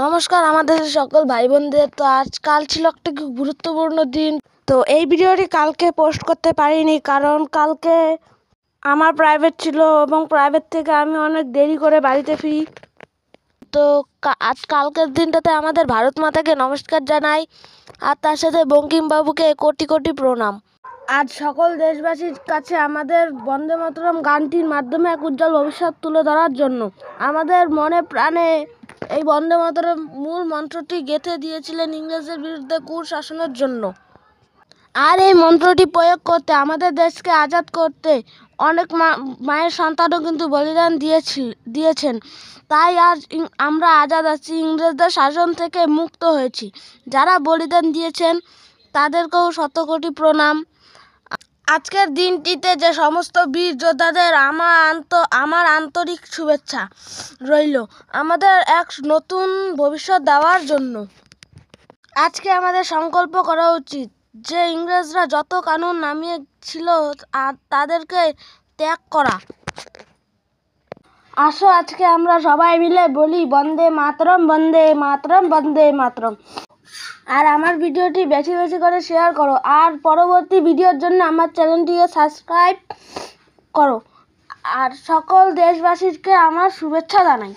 নমস্কার আমাদের সকল ভাই বোনদের। তো আজকাল ছিল একটা খুব গুরুত্বপূর্ণ দিন। তো এই ভিডিওটি কালকে পোস্ট করতে পারিনি, কারণ কালকে আমার প্রাইভেট ছিল এবং প্রাইভেট থেকে আমি অনেক দেরি করে বাড়িতে ফিরি। তো আজ কালকের দিনটাতে আমাদের ভারত মাতাকে নমস্কার জানাই, আর তার সাথে বঙ্কিমবাবুকে কোটি কোটি প্রণাম। আজ সকল দেশবাসীর কাছে আমাদের বন্দে মাতরম গানটির মাধ্যমে এক উজ্জ্বল ভবিষ্যৎ তুলে ধরার জন্য আমাদের মনে প্রাণে এই বন্দে মাতরম মূল মন্ত্রটি গেঁথে দিয়েছিলেন ইংরেজদের বিরুদ্ধে কুশাসনের জন্য। আর এই মন্ত্রটি প্রয়োগ করতে, আমাদের দেশকে আজাদ করতে অনেক মায়ের সন্তানও কিন্তু বলিদান দিয়েছেন। তাই আজ আমরা আজাদ আছি, ইংরেজদের শাসন থেকে মুক্ত হয়েছি। যারা বলিদান দিয়েছেন তাদেরকেও শতকোটি প্রণাম। আজকের দিনটিতে যে সমস্ত বীর যোদ্ধাদের আমার আন্তরিক শুভেচ্ছা রইল আমাদের এক নতুন ভবিষ্যৎ দেওয়ার জন্য। আজকে আমাদের সংকল্প করা উচিত যে ইংরেজরা যত কানুন নামিয়েছিল তাদেরকে ত্যাগ করা। আসো আজকে আমরা সবাই মিলে বলি বন্দে মাতরম, বন্দে মাতরম, বন্দে মাতরম। আর আমার ভিডিওটি বেশি বেশি করে শেয়ার করো, আর পরবর্তী ভিডিওর জন্য আমার চ্যানেলটিকে সাবস্ক্রাইব করো। আর সকল দেশবাসীকে আমার শুভেচ্ছা জানাই।